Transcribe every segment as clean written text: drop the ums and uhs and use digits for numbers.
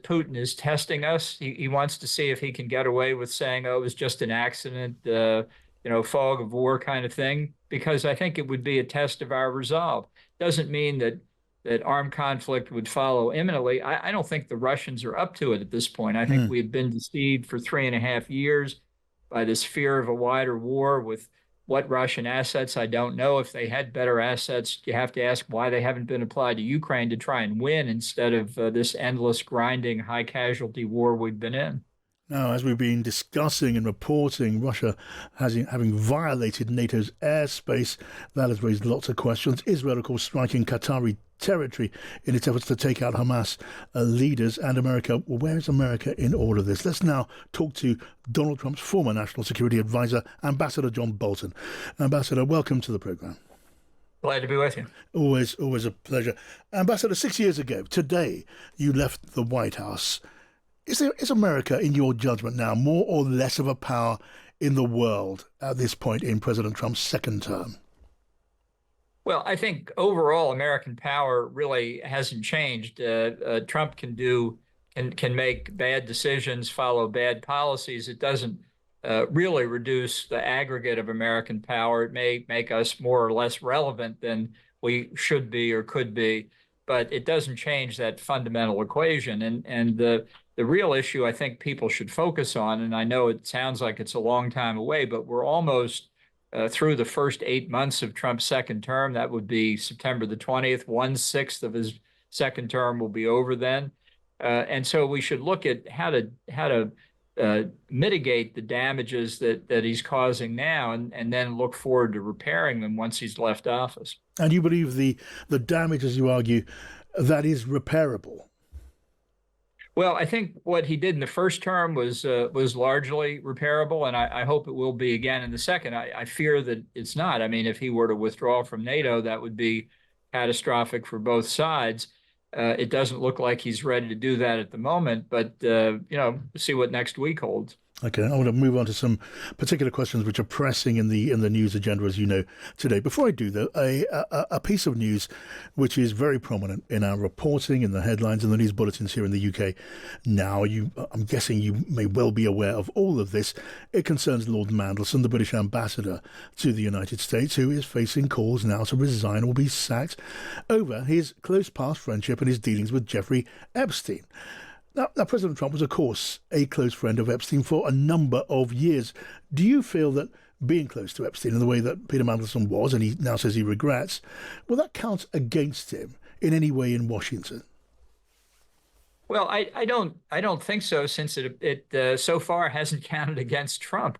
Putin is testing us. He wants to see if he can get away with saying, "Oh, it was just an accident, fog of war kind of thing," because I think it would be a test of our resolve. Doesn't mean that armed conflict would follow imminently. I don't think the Russians are up to it at this point. I think Hmm. we have been deceived for 3.5 years by this fear of a wider war with what Russian assets. I don't know if they had better assets. You have to ask why they haven't been applied to Ukraine to try and win instead of this endless grinding high casualty war we've been in. Now, as we've been discussing and reporting, Russia having violated NATO's airspace, that has raised lots of questions. Israel, of course, striking Qatari territory in its efforts to take out Hamas leaders, and America. Well, where is America in all of this? Let's now talk to Donald Trump's former national security advisor, Ambassador John Bolton. Ambassador, welcome to the program. Glad to be with you. Always a pleasure. Ambassador, 6 years ago, today, you left the White House. Is America, in your judgment now, more or less of a power in the world at this point in President Trump's second term? Well, I think overall American power really hasn't changed. Trump can make bad decisions, follow bad policies. It doesn't really reduce the aggregate of American power. It may make us more or less relevant than we should be or could be, but it doesn't change that fundamental equation. And the real issue I think people should focus on, and I know it sounds like it's a long time away, but we're almost through the first 8 months of Trump's second term. That would be September the 20th. 1/6 of his second term will be over then. And so we should look at how to mitigate the damages that he's causing now, and then look forward to repairing them once he's left office. And you believe the damage, as you argue, that is repairable? Well, I think what he did in the first term was largely repairable, and I hope it will be again in the second. I fear that it's not. I mean, if he were to withdraw from NATO, that would be catastrophic for both sides. It doesn't look like he's ready to do that at the moment, but see what next week holds. Okay, I want to move on to some particular questions which are pressing in the news agenda, as you know, today. Before I do, though, a piece of news which is very prominent in our reporting, in the headlines, and the news bulletins here in the UK. Now, I'm guessing you may well be aware of all of this. It concerns Lord Mandelson, the British ambassador to the United States, who is facing calls now to resign or be sacked over his close past friendship and his dealings with Jeffrey Epstein. Now, President Trump was, of course, a close friend of Epstein for a number of years. Do you feel that being close to Epstein in the way that Peter Mandelson was, and he now says he regrets, will that count against him in any way in Washington? Well, I don't think so, since it so far hasn't counted against Trump.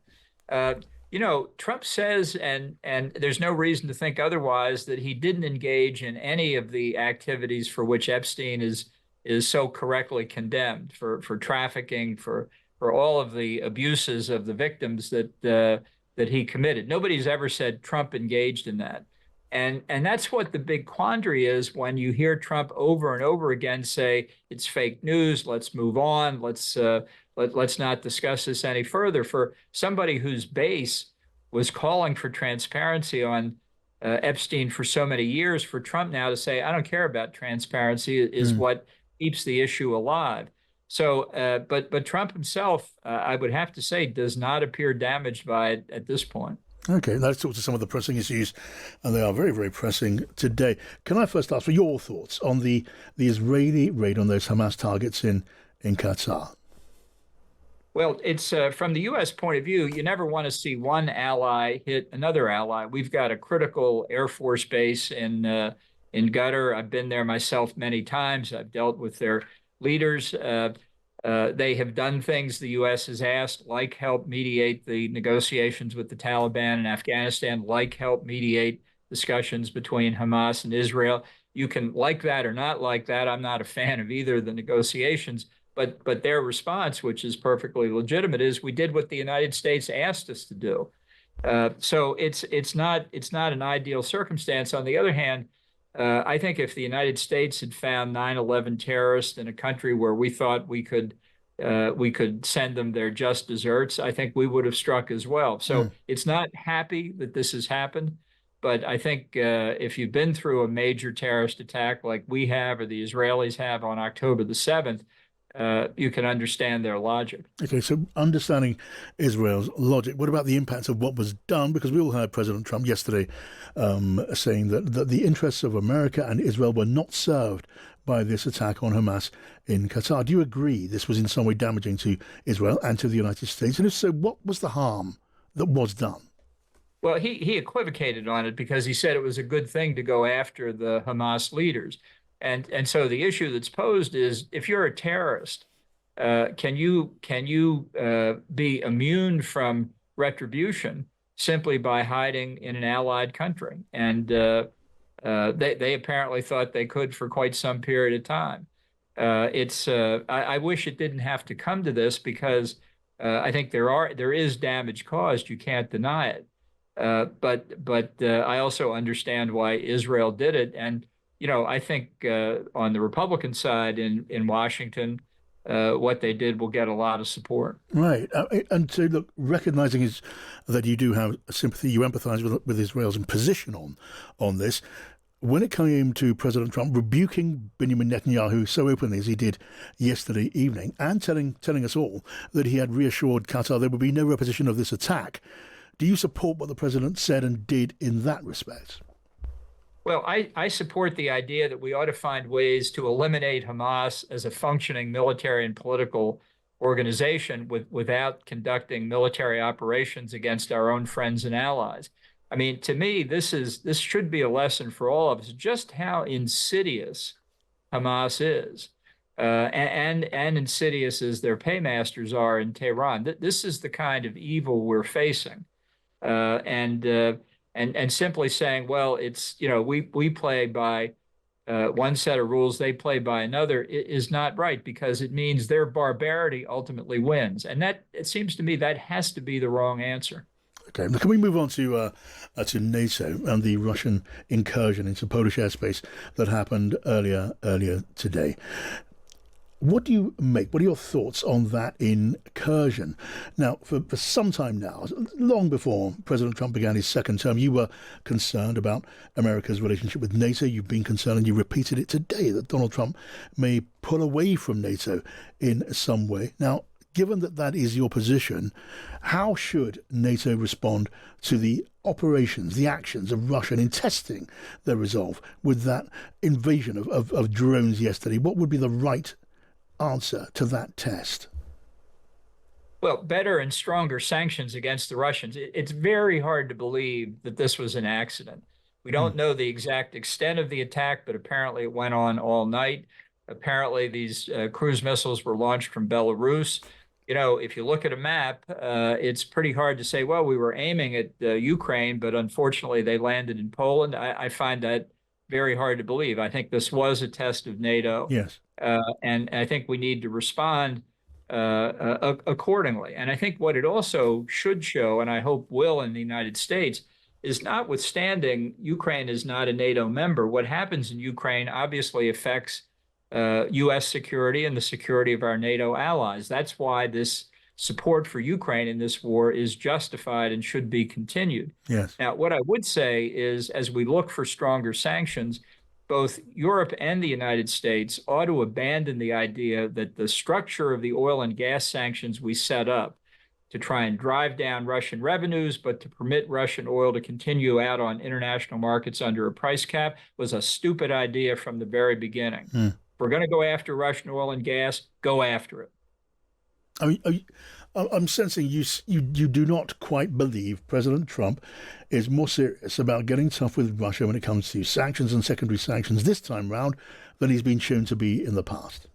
Trump says, and there's no reason to think otherwise, that he didn't engage in any of the activities for which Epstein is so correctly condemned, for trafficking, for all of the abuses of the victims that he committed. Nobody's ever said Trump engaged in that. And that's what the big quandary is when you hear Trump over and over again say it's fake news, let's move on, let's not discuss this any further. For somebody whose base was calling for transparency on Epstein for so many years, for Trump now to say, I don't care about transparency, is what keeps the issue alive. So, but Trump himself, I would have to say, does not appear damaged by it at this point. Okay, let's talk to some of the pressing issues, and they are very, very pressing today. Can I first ask for your thoughts on the Israeli raid on those Hamas targets in Qatar? Well, it's from the U.S. point of view, you never want to see one ally hit another ally. We've got a critical Air Force base in Qatar. I've been there myself many times. I've dealt with their leaders. They have done things the U.S. has asked, like help mediate the negotiations with the Taliban in Afghanistan, like help mediate discussions between Hamas and Israel. You can like that or not like that. I'm not a fan of either of the negotiations, but their response, which is perfectly legitimate, is we did what the United States asked us to do. So it's not an ideal circumstance. On the other hand, I think if the United States had found 9/11 terrorists in a country where we thought we could send them their just desserts, I think we would have struck as well. So it's not happy that this has happened, but I think if you've been through a major terrorist attack like we have or the Israelis have on October the 7th, you can understand their logic. Okay, so understanding Israel's logic, what about the impacts of what was done? Because we all heard President Trump yesterday saying that the interests of America and Israel were not served by this attack on Hamas in Qatar. Do you agree this was in some way damaging to Israel and to the United States? And if so, what was the harm that was done? Well, he equivocated on it because he said it was a good thing to go after the Hamas leaders. And so the issue that's posed is if you're a terrorist, can you be immune from retribution simply by hiding in an allied country? And they apparently thought they could for quite some period of time. I wish it didn't have to come to this because I think there is damage caused. You can't deny it. But I also understand why Israel did it. And I think on the Republican side in Washington, what they did will get a lot of support. Right. And so, look, recognizing that you do have sympathy, you empathize with Israel's position on this. When it came to President Trump rebuking Benjamin Netanyahu so openly as he did yesterday evening and telling us all that he had reassured Qatar there would be no repetition of this attack, do you support what the president said and did in that respect? Well, I support the idea that we ought to find ways to eliminate Hamas as a functioning military and political organization without conducting military operations against our own friends and allies. I mean, to me, this should be a lesson for all of us, just how insidious Hamas is, and insidious as their paymasters are in Tehran. This is the kind of evil we're facing, and simply saying, well, it's we play by one set of rules, they play by another, is not right because it means their barbarity ultimately wins, and that it seems to me that has to be the wrong answer. Okay, now can we move on to NATO and the Russian incursion into Polish airspace that happened earlier today? What do you make? What are your thoughts on that incursion? Now, for some time now, long before President Trump began his second term, you were concerned about America's relationship with NATO. You've been concerned, and you repeated it today, that Donald Trump may pull away from NATO in some way. Now, given that is your position, how should NATO respond to the operations, the actions of Russia in testing their resolve with that invasion of drones yesterday? What would be the right answer to that test? Well, better and stronger sanctions against the Russians. It's very hard to believe that this was an accident. We don't know the exact extent of the attack, but apparently it went on all night. Apparently these cruise missiles were launched from Belarus. If you look at a map, it's pretty hard to say, well, we were aiming at Ukraine, but unfortunately they landed in Poland. I find that very hard to believe. I think this was a test of NATO. Yes. And I think we need to respond accordingly. And I think what it also should show, and I hope will in the United States, is notwithstanding Ukraine is not a NATO member, what happens in Ukraine obviously affects U.S. security and the security of our NATO allies. That's why this support for Ukraine in this war is justified and should be continued. Yes. Now, what I would say is, as we look for stronger sanctions, both Europe and the United States ought to abandon the idea that the structure of the oil and gas sanctions we set up to try and drive down Russian revenues, but to permit Russian oil to continue out on international markets under a price cap was a stupid idea from the very beginning. If we're going to go after Russian oil and gas, go after it. I mean, I'm sensing you do not quite believe President Trump is more serious about getting tough with Russia when it comes to sanctions and secondary sanctions this time round than he's been shown to be in the past.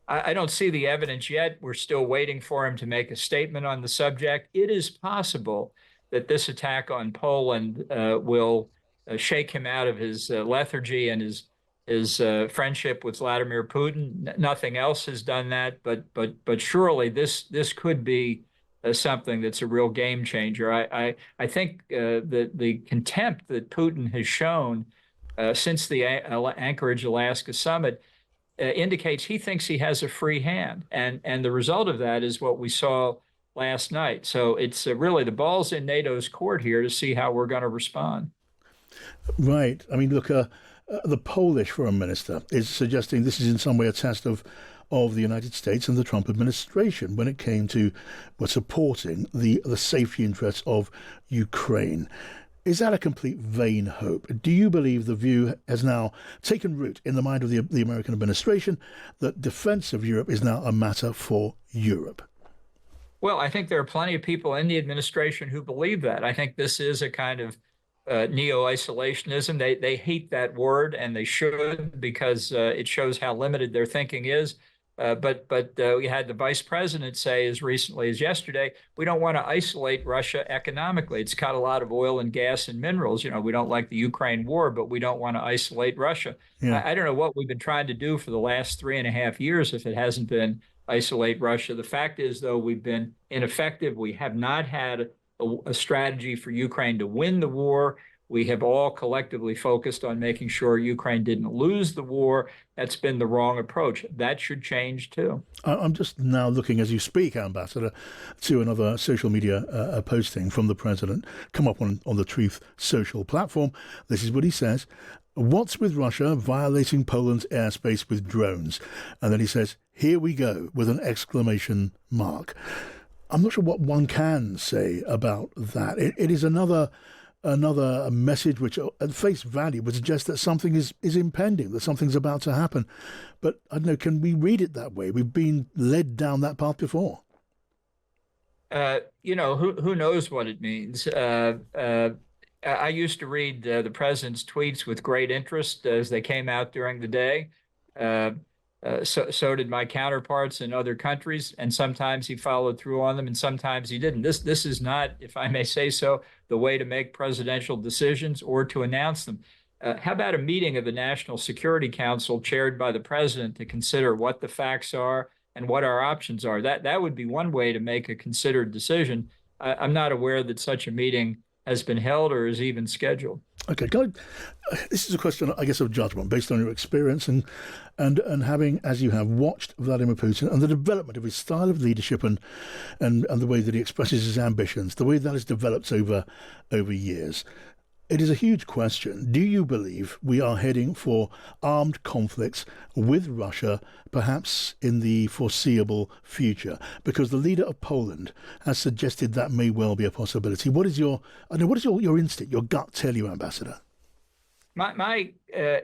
I don't see the evidence yet. We're still waiting for him to make a statement on the subject. It is possible that this attack on Poland will shake him out of his lethargy and his friendship with Vladimir Putin. Nothing else has done that, but surely this could be something that's a real game changer. I think that the contempt that Putin has shown since the Anchorage, Alaska summit indicates he thinks he has a free hand, and the result of that is what we saw last night. So it's really the ball's in NATO's court here to see how we're going to respond. Right. I mean, look. The Polish foreign minister is suggesting this is in some way a test of of the United States and the Trump administration when it came to supporting the safety interests of Ukraine. Is that a complete vain hope? Do you believe the view has now taken root in the mind of the American administration that defense of Europe is now a matter for Europe? Well, I think there are plenty of people in the administration who believe that. I think this is a kind of neo-isolationism. They hate that word, and they should, because it shows how limited their thinking is. But we had the vice president say as recently as yesterday, we don't want to isolate Russia economically. It's got a lot of oil and gas and minerals. We don't like the Ukraine war, but we don't want to isolate Russia. Yeah. I don't know what we've been trying to do for the last 3.5 years if it hasn't been isolate Russia. The fact is, though, we've been ineffective. We have not had a strategy for Ukraine to win the war. We have all collectively focused on making sure Ukraine didn't lose the war. That's been the wrong approach. That should change, too. I'm just now looking, as you speak, Ambassador, to another social media posting from the president, come up on the Truth Social platform. This is what he says. What's with Russia violating Poland's airspace with drones? And then he says, here we go, with an exclamation mark. I'm not sure what one can say about that. It is another message which at face value would suggest that something is impending, that something's about to happen. But I don't know, can we read it that way? We've been led down that path before. Who knows what it means? I used to read the president's tweets with great interest as they came out during the day. So did my counterparts in other countries, and sometimes he followed through on them, and sometimes he didn't. This is not, if I may say so, the way to make presidential decisions or to announce them. How about a meeting of the National Security Council chaired by the president to consider what the facts are and what our options are? That would be one way to make a considered decision. I'm not aware that such a meeting has been held or is even scheduled. Okay, this is a question, I guess, of judgment based on your experience and having, as you have, watched Vladimir Putin and the development of his style of leadership and the way that he expresses his ambitions, the way that has developed over years. It is a huge question. Do you believe we are heading for armed conflicts with Russia, perhaps in the foreseeable future? Because the leader of Poland has suggested that may well be a possibility. What is your instinct, your gut tell you, Ambassador? My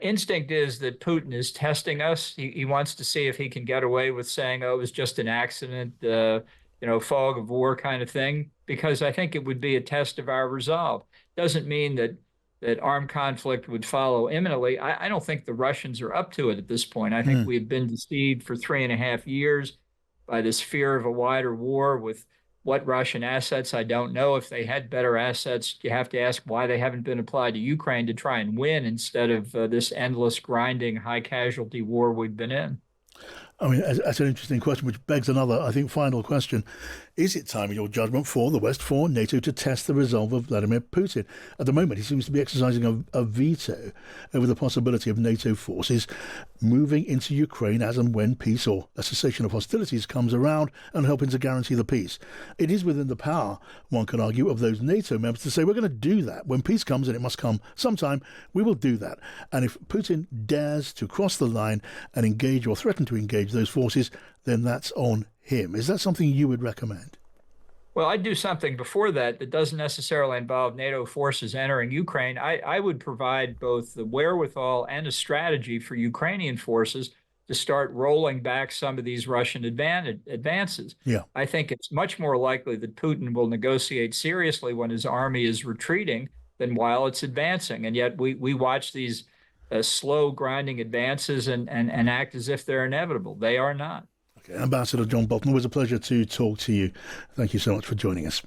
instinct is that Putin is testing us. He wants to see if he can get away with saying, "Oh, it was just an accident," fog of war kind of thing. Because I think it would be a test of our resolve. Doesn't mean that armed conflict would follow imminently. I don't think the Russians are up to it at this point. I think we've been deceived for 3.5 years by this fear of a wider war with what Russian assets. I don't know if they had better assets. You have to ask why they haven't been applied to Ukraine to try and win instead of this endless grinding high casualty war we've been in. I mean, that's an interesting question, which begs another, I think, final question. Is it time, in your judgment, for the West, for NATO to test the resolve of Vladimir Putin? At the moment, he seems to be exercising a veto over the possibility of NATO forces moving into Ukraine as and when peace or a cessation of hostilities comes around and helping to guarantee the peace. It is within the power, one can argue, of those NATO members to say, we're going to do that. When peace comes, and it must come sometime, we will do that. And if Putin dares to cross the line and engage or threaten to engage those forces, then that's on him. Is that something you would recommend? Well, I'd do something before that doesn't necessarily involve NATO forces entering Ukraine. I would provide both the wherewithal and a strategy for Ukrainian forces to start rolling back some of these Russian advances. Yeah. I think it's much more likely that Putin will negotiate seriously when his army is retreating than while it's advancing. And yet we watch these slow grinding advances and act as if they're inevitable. They are not. Okay. Ambassador John Bolton, it was a pleasure to talk to you. Thank you so much for joining us.